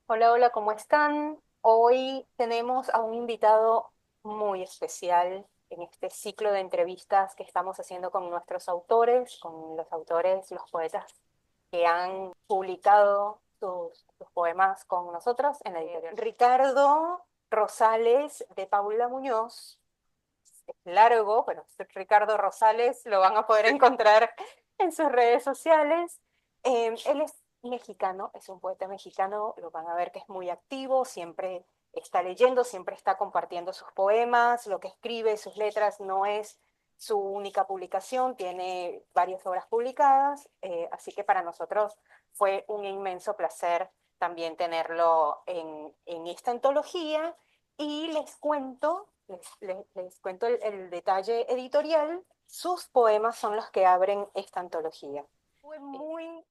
Hola, hola, ¿cómo están? Hoy tenemos a un invitado muy especial en este ciclo de entrevistas que estamos haciendo con nuestros autores, con los autores, los poetas que han publicado sus poemas con nosotros en la editorial. Ricardo Rosales de Paula Muñoz, es largo, pero es Ricardo Rosales, lo van a poder encontrar en sus redes sociales. Él es mexicano, es un poeta mexicano, lo van a ver que es muy activo, siempre está leyendo, siempre está compartiendo sus poemas, lo que escribe, sus letras, no es su única publicación, tiene varias obras publicadas, así que para nosotros fue un inmenso placer también tenerlo en esta antología y les cuento el detalle editorial. Sus poemas son los que abren esta antología. Fue muy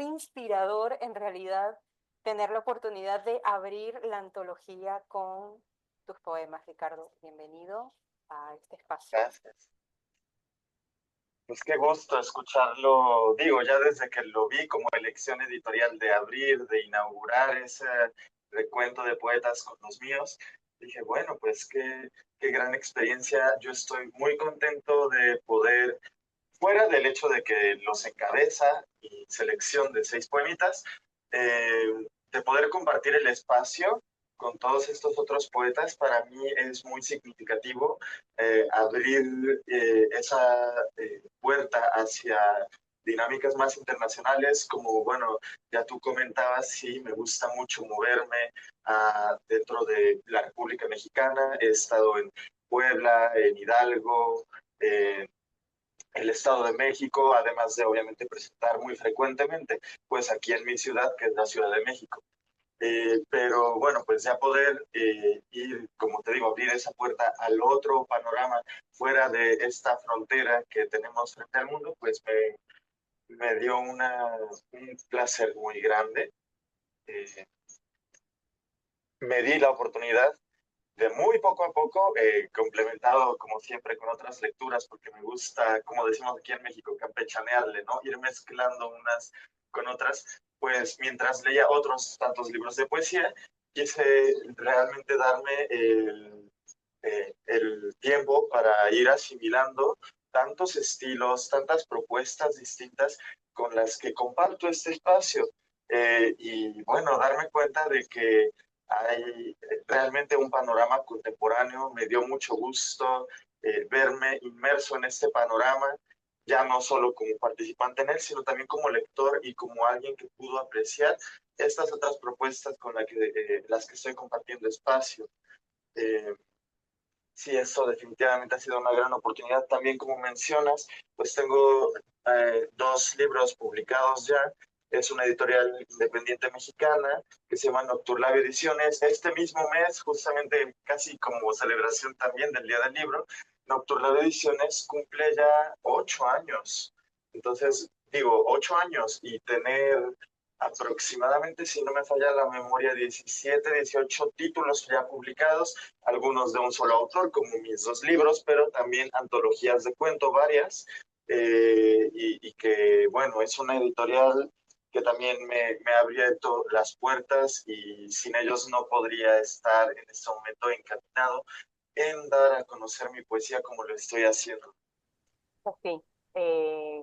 inspirador en realidad tener la oportunidad de abrir la antología con tus poemas, Ricardo. Bienvenido a este espacio. Gracias. Pues qué gusto escucharlo, digo, ya desde que lo vi como elección editorial de abrir, de inaugurar ese recuento de poetas con los míos, dije, bueno, pues qué gran experiencia. Yo estoy muy contento de poder, fuera del hecho de que los encabeza y selección de 6 poemitas, de poder compartir el espacio con todos estos otros poetas. Para mí es muy significativo abrir esa puerta hacia dinámicas más internacionales, como, bueno, ya tú comentabas, sí, me gusta mucho moverme dentro de la República Mexicana. He estado en Puebla, en Hidalgo, el Estado de México, además de obviamente presentar muy frecuentemente, pues aquí en mi ciudad, que es la Ciudad de México. Pero bueno, pues ya poder ir, como te digo, abrir esa puerta al otro panorama fuera de esta frontera que tenemos frente al mundo, pues me dio un placer muy grande. Eh, Me di la oportunidad de muy poco a poco, complementado como siempre con otras lecturas, porque me gusta, como decimos aquí en México, campechanearle, ¿no? Ir mezclando unas con otras, pues mientras leía otros tantos libros de poesía, quise realmente darme el tiempo para ir asimilando tantos estilos, tantas propuestas distintas con las que comparto este espacio. Y bueno, darme cuenta de que hay realmente un panorama contemporáneo. Me dio mucho gusto verme inmerso en este panorama, ya no solo como participante en él, sino también como lector y como alguien que pudo apreciar estas otras propuestas con las que estoy compartiendo espacio. Eh, Sí, eso definitivamente ha sido una gran oportunidad. También, como mencionas, pues tengo 2 libros publicados ya. Es una editorial independiente mexicana que se llama Nocturlabio Ediciones. Este mismo mes, justamente casi como celebración también del Día del Libro, Nocturlabio Ediciones cumple ya 8 años. Entonces, digo, 8 años y tener aproximadamente, si no me falla la memoria, 17, 18 títulos ya publicados, algunos de un solo autor, como mis 2 libros, pero también antologías de cuento, varias, y que, bueno, es una editorial que también me ha abierto las puertas y sin ellos no podría estar en este momento encaminado en dar a conocer mi poesía como lo estoy haciendo. Pues sí,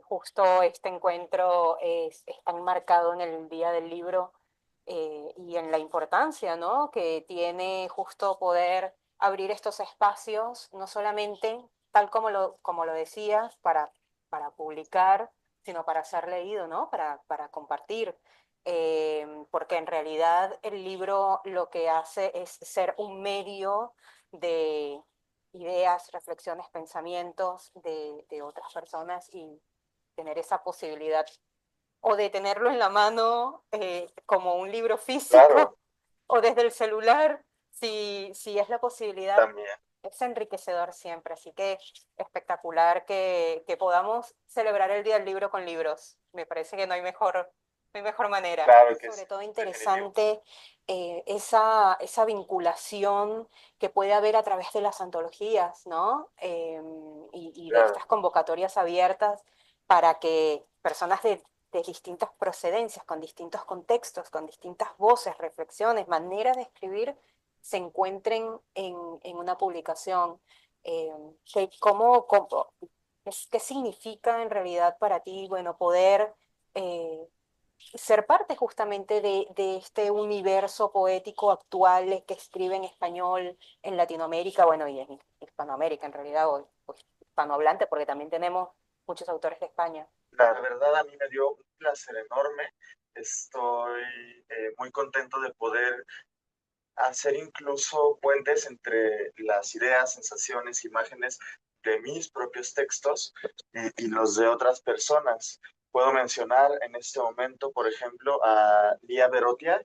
justo este encuentro está enmarcado en el Día del Libro y en la importancia, ¿no? que tiene justo poder abrir estos espacios, no solamente, tal como lo decías, para publicar, sino para ser leído, ¿no? Para compartir. Porque en realidad el libro lo que hace es ser un medio de ideas, reflexiones, pensamientos de otras personas y tener esa posibilidad o de tenerlo en la mano como un libro Claro, físico o desde el celular, si es la posibilidad, también. es enriquecedor siempre. Así que espectacular que podamos celebrar el Día del Libro con libros. Me parece que no hay mejor manera. Claro que Sobre sí, todo definitivo. interesante esa vinculación que puede haber a través de las antologías, ¿no? Y de Claro, estas convocatorias abiertas para que personas de distintas procedencias, con distintos contextos, con distintas voces, reflexiones, maneras de escribir, se encuentren en una publicación. Eh, ¿Cómo, qué significa en realidad para ti, bueno, poder eh, ser parte justamente de este universo poético actual que escribe en español en Latinoamérica, bueno, y en Hispanoamérica en realidad, o hispanohablante, porque también tenemos muchos autores de España? La verdad a mí me dio un placer enorme. Estoy muy contento de poder hacer incluso puentes entre las ideas, sensaciones, imágenes de mis propios textos y los de otras personas. Puedo mencionar en este momento, por ejemplo, a Lía Berotia.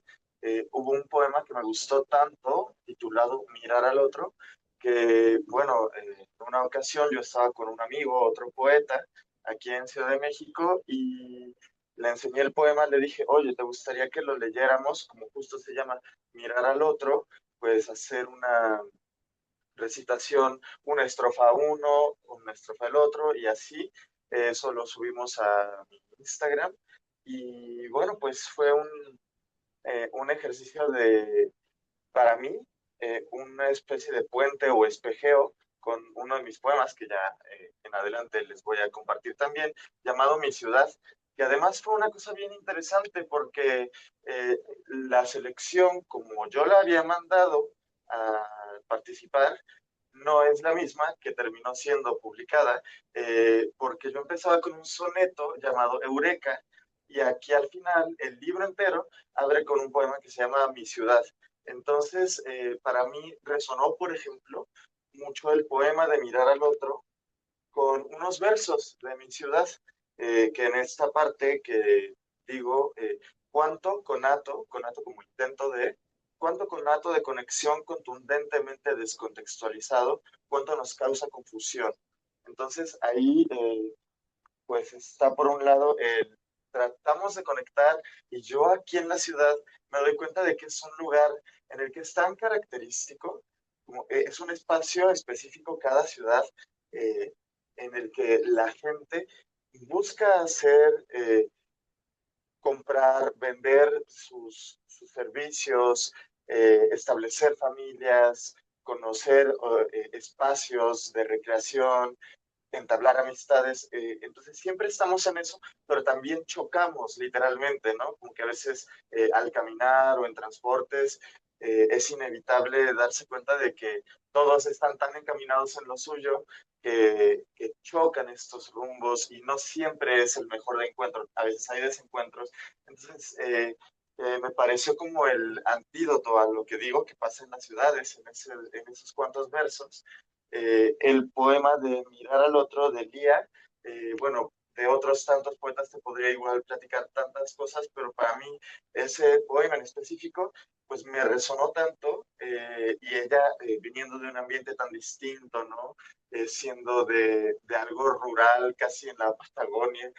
Hubo un poema que me gustó tanto, titulado Mirar al otro, que, bueno, en una ocasión yo estaba con un amigo, otro poeta, aquí en Ciudad de México, y le enseñé el poema, le dije, oye, ¿te gustaría que lo leyéramos? Como justo se llama Mirar al otro, pues hacer una recitación, una estrofa uno, una estrofa el otro, y así. Eso lo subimos a mi Instagram. Y bueno, pues fue un ejercicio para mí, una especie de puente o espejeo con uno de mis poemas que ya en adelante les voy a compartir también, llamado Mi Ciudad, que además fue una cosa bien interesante porque la selección, como yo la había mandado a participar, no es la misma que terminó siendo publicada, porque yo empezaba con un soneto llamado Eureka, y aquí al final el libro entero abre con un poema que se llama Mi Ciudad. Entonces, para mí resonó, por ejemplo, mucho el poema de Mirar al otro con unos versos de Mi Ciudad, que en esta parte que digo, cuánto conato como intento de, cuánto conato de conexión contundentemente descontextualizado, cuánto nos causa confusión. Entonces, ahí pues está por un lado el tratamos de conectar y yo aquí en la ciudad me doy cuenta de que es un lugar en el que es tan característico, como, es un espacio específico cada ciudad eh, en el que la gente busca hacer, comprar, vender sus servicios, establecer familias, conocer espacios de recreación, entablar amistades. Entonces siempre estamos en eso, pero también chocamos literalmente, ¿no? Como que a veces al caminar o en transportes es inevitable darse cuenta de que todos están tan encaminados en lo suyo que chocan estos rumbos y no siempre es el mejor de encuentro. A veces hay desencuentros. Entonces, me pareció como el antídoto a lo que digo que pasa en las ciudades, en esos cuantos versos, el poema de Mirar al otro de Lía. Bueno, de otros tantos poetas te podría igual platicar tantas cosas, pero para mí ese poema en específico, pues me resonó tanto, y ella viniendo de un ambiente tan distinto, ¿no? Siendo de algo rural, casi en la Patagonia,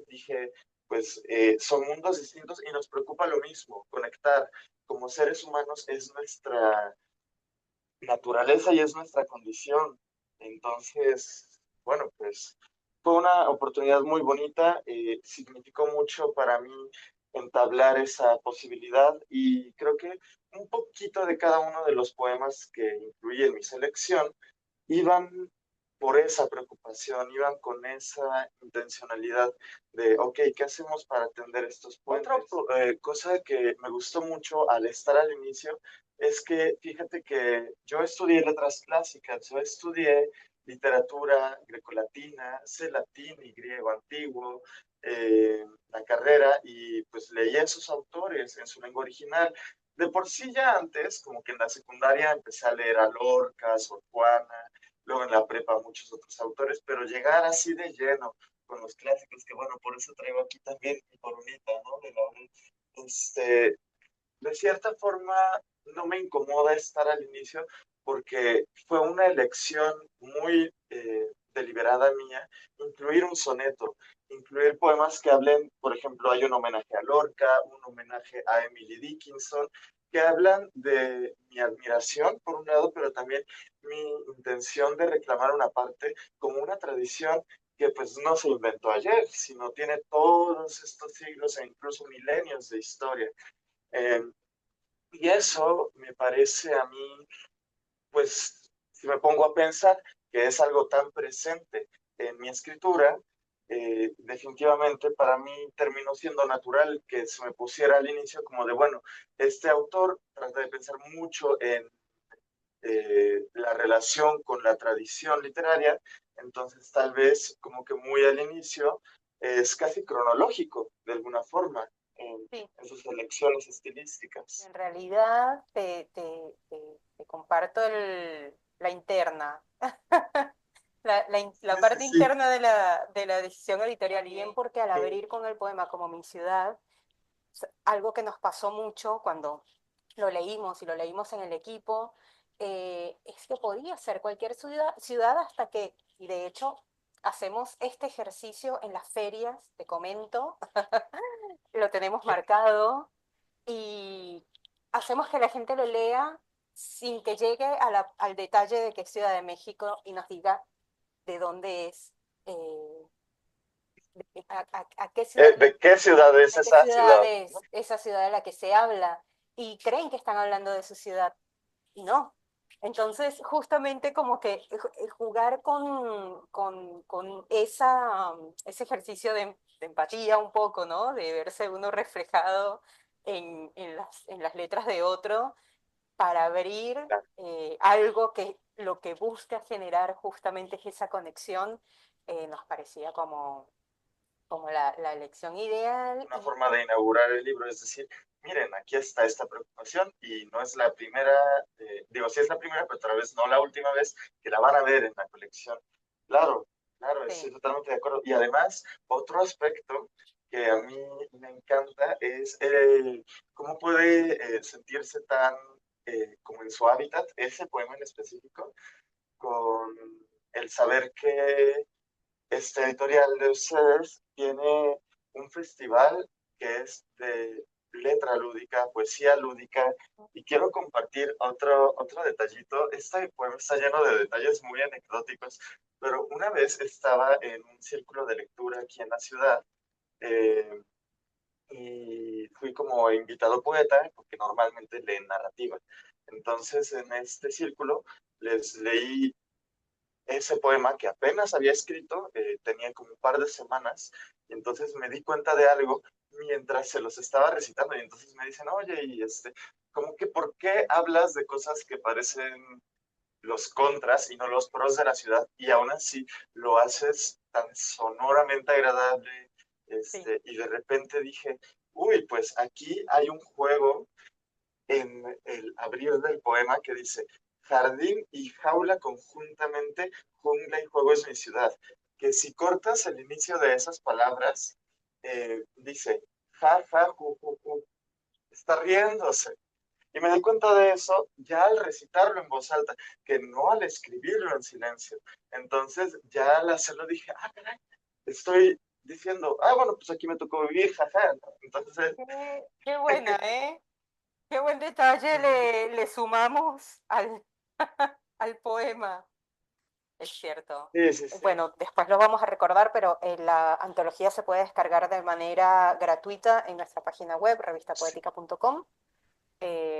dije, pues son mundos distintos y nos preocupa lo mismo, conectar como seres humanos es nuestra naturaleza y es nuestra condición. Entonces, bueno, pues fue una oportunidad muy bonita, significó mucho para mí entablar esa posibilidad y creo que un poquito de cada uno de los poemas que incluí en mi selección iban por esa preocupación, iban con esa intencionalidad de, ok, ¿qué hacemos para atender estos puentes? Otra cosa que me gustó mucho al estar al inicio es que fíjate que yo estudié letras clásicas, yo estudié literatura grecolatina, sé latín y griego antiguo, la carrera, y pues leí a esos autores en su lengua original. De por sí ya antes, como que en la secundaria empecé a leer a Lorca, Sor Juana, luego en la prepa muchos otros autores, pero llegar así de lleno con los clásicos, que bueno, por eso traigo aquí también mi coronita, ¿no? De Laurel, este, de cierta forma no me incomoda estar al inicio porque fue una elección muy deliberada mía incluir un soneto, incluir poemas que hablen, por ejemplo, hay un homenaje a Lorca, un homenaje a Emily Dickinson, que hablan de mi admiración, por un lado, pero también mi intención de reclamar una parte como una tradición que pues no se inventó ayer, sino tiene todos estos siglos e incluso milenios de historia. Eh, y eso me parece a mí, pues, si me pongo a pensar que es algo tan presente en mi escritura, definitivamente para mí terminó siendo natural que se me pusiera al inicio como de, bueno, este autor trata de pensar mucho en la relación con la tradición literaria, entonces tal vez como que muy al inicio es casi cronológico de alguna forma Sí, en sus elecciones estilísticas. en realidad te comparto la interna, la Sí, sí, parte sí. interna de la decisión editorial, y bien porque al abrir con el poema como Mi ciudad, algo que nos pasó mucho cuando lo leímos y lo leímos en el equipo, es que podía ser cualquier ciudad hasta que, y de hecho hacemos este ejercicio en las ferias, te comento, lo tenemos marcado y hacemos que la gente lo lea sin que llegue al detalle de que es Ciudad de México y nos diga de dónde es, eh, a qué ciudad ¿De qué ciudad es ¿de qué esa ciudad ciudad? es esa ciudad de la que se habla? Y creen que están hablando de su ciudad y no. Entonces, justamente como que jugar con ese ejercicio de empatía un poco, ¿no? De verse uno reflejado en las letras de otro para abrir algo que lo que busca generar justamente es esa conexión, nos parecía como la elección ideal Una y forma de inaugurar el libro, es decir, miren, aquí está esta preocupación y no es la primera, digo, sí es la primera, pero tal vez no la última vez que la van a ver en la colección. Claro, claro, estoy sí, totalmente de acuerdo. Y además, otro aspecto que a mí me encanta es cómo puede sentirse tan como en su hábitat ese poema en específico, con el saber que este editorial de ustedes tiene un festival que es de letra lúdica, poesía lúdica, y quiero compartir otro detallito. Este poema está lleno de detalles muy anecdóticos, pero una vez estaba en un círculo de lectura aquí en la ciudad eh, y fui como invitado poeta, porque normalmente leen narrativa. Entonces, en este círculo les leí ese poema que apenas había escrito, tenía como un par de semanas, y entonces me di cuenta de algo mientras se los estaba recitando, y entonces me dicen, oye, y como que ¿por qué hablas de cosas que parecen los contras y no los pros de la ciudad, y aún así lo haces tan sonoramente agradable? sí, Y de repente dije, uy, pues aquí hay un juego en el abrir del poema que dice, jardín y jaula conjuntamente, jungla y juego es mi ciudad. Que si cortas el inicio de esas palabras, dice, ja, ja, ju, está riéndose. Y me di cuenta de eso ya al recitarlo en voz alta, que no al escribirlo en silencio. Entonces ya al hacerlo dije, ah, caray, estoy diciendo, ah, bueno, pues aquí me tocó vivir, jaja. Entonces, qué buena, ¿eh? Qué buen detalle le sumamos al poema. Es cierto. sí, sí, sí. Bueno, después lo vamos a recordar, pero la antología se puede descargar de manera gratuita en nuestra página web, revistapoética.com.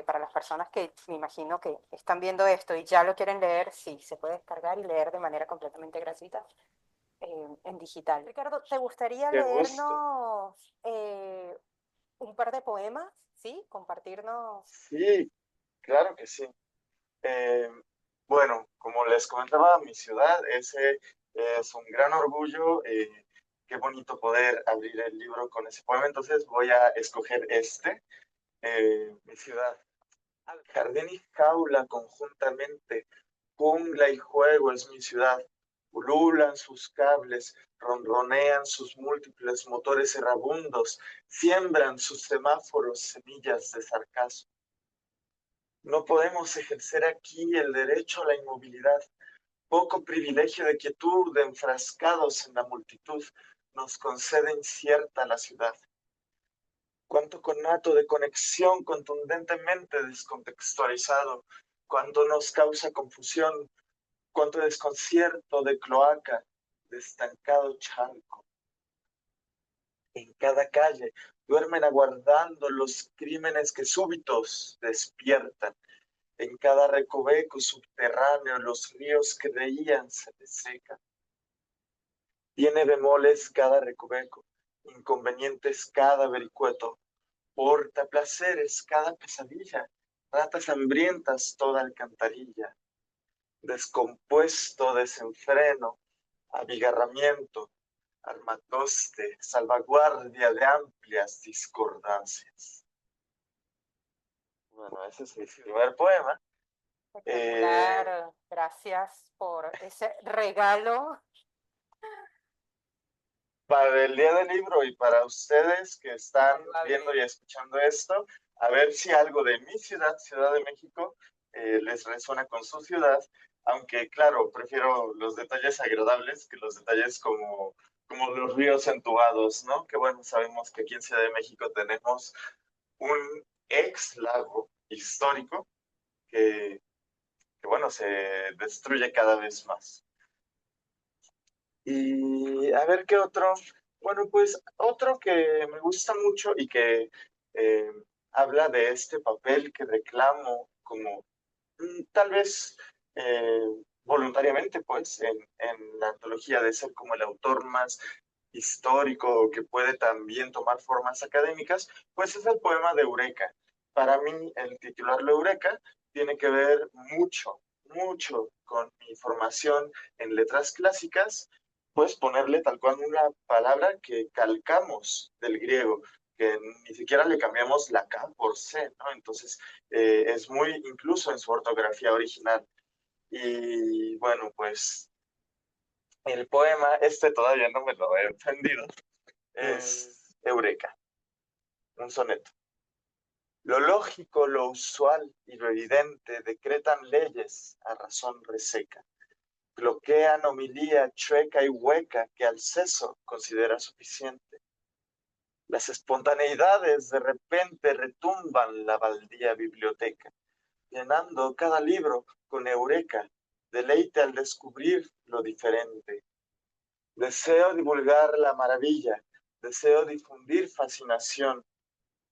Para las personas que me imagino que están viendo esto y ya lo quieren leer, sí, se puede descargar y leer de manera completamente gratuita en digital. Ricardo, ¿te gustaría Qué gusto. leernos un par de poemas? ¿Sí? Compartirnos. Sí, claro que sí. Eh, bueno, como les comentaba, mi ciudad, ese es un gran orgullo. Qué bonito poder abrir el libro con ese poema. Entonces voy a escoger mi ciudad. Jardín y jaula conjuntamente, jungla y juego es mi ciudad. Ululan sus cables, ronronean sus múltiples motores errabundos, siembran sus semáforos semillas de sarcasmo. No podemos ejercer aquí el derecho a la inmovilidad. Poco privilegio de quietud, enfrascados en la multitud, nos concede incierta la ciudad. Cuánto conato de conexión contundentemente descontextualizado, cuánto nos causa confusión, cuánto desconcierto de cloaca, de estancado charco. En cada calle duermen aguardando los crímenes que súbitos despiertan. En cada recoveco subterráneo los ríos que reían se desecan. Tiene bemoles cada recoveco, inconvenientes cada vericueto, porta placeres cada pesadilla, ratas hambrientas toda alcantarilla, descompuesto desenfreno, abigarramiento, armatoste, salvaguardia de amplias discordancias. Bueno, ese es mi primer poema. Espectacular. Gracias por ese regalo. Para el día del libro y para ustedes que están viendo y Indudable. escuchando esto, a ver si algo de mi ciudad, Ciudad de México, les resuena con su ciudad, aunque claro, prefiero los detalles agradables que los detalles como los ríos entubados, ¿no? Que bueno, sabemos que aquí en Ciudad de México tenemos un ex lago histórico que, que bueno, se destruye cada vez más. Y a ver qué otro. Bueno, pues otro que me gusta mucho y que eh, habla de este papel que reclamo como tal vez eh, voluntariamente, pues, en la antología de ser como el autor más histórico o que puede también tomar formas académicas, pues es el poema de Eureka. Para mí, el titularlo Eureka tiene que ver mucho, mucho con mi formación en letras clásicas, pues ponerle tal cual una palabra que calcamos del griego, que ni siquiera le cambiamos la K por C, ¿no? Entonces, es muy incluso en su ortografía original. Y bueno, pues el poema, este todavía no me lo he aprendido, es Eureka, un soneto. Lo lógico, lo usual y lo evidente decretan leyes a razón reseca. Bloquean homilía chueca y hueca que al seso considera suficiente. Las espontaneidades de repente retumban la baldía biblioteca, llenando cada libro con eureka, deleite al descubrir lo diferente. Deseo divulgar la maravilla, deseo difundir fascinación,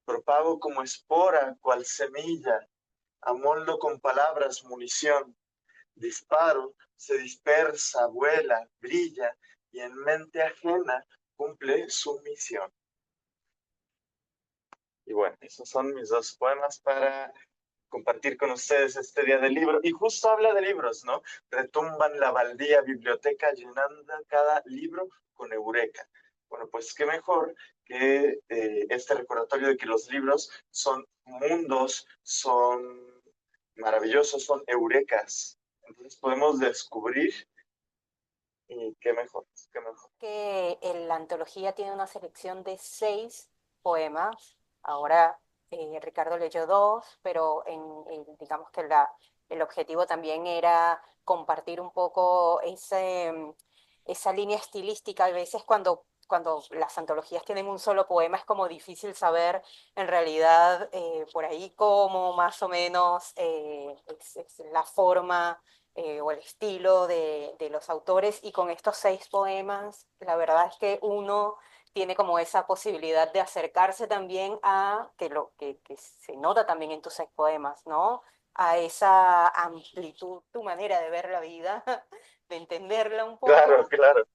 propago como espora, cual semilla, amoldo con palabras munición, disparo, se dispersa, vuela, brilla, y en mente ajena cumple su misión. Y bueno, esos son mis dos poemas para compartir con ustedes este día del libro. Y justo habla de libros, ¿no? Retumban la baldía biblioteca llenando cada libro con eureka. Bueno, pues qué mejor que este recordatorio de que los libros son mundos, son maravillosos, son eurekas. Entonces podemos descubrir y qué mejor, qué mejor. Que la antología tiene una selección de 6 poemas. Ahora Ricardo leyó 2, pero digamos que el objetivo también era compartir un poco esa línea estilística. A veces cuando las antologías tienen un solo poema es como difícil saber en realidad por ahí cómo más o menos es la forma o el estilo de los autores, y con estos 6 poemas, la verdad es que uno tiene como esa posibilidad de acercarse también a, que se nota también en tus 6 poemas, ¿no? A esa amplitud, tu manera de ver la vida, de entenderla un Claro, poco claro.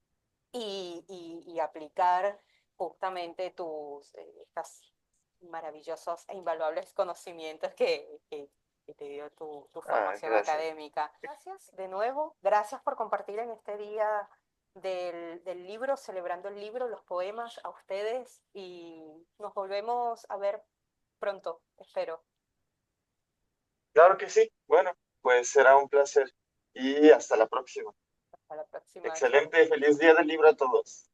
y aplicar justamente estas maravillosos e invaluables conocimientos que te dio tu Ah, formación gracias. académica. Gracias de nuevo, gracias por compartir en este día del libro, celebrando el libro, los poemas a ustedes, y nos volvemos a ver pronto, espero. Claro que sí. Bueno, pues será un placer y hasta la próxima. Hasta la próxima, chao. Excelente, feliz día del libro a todos.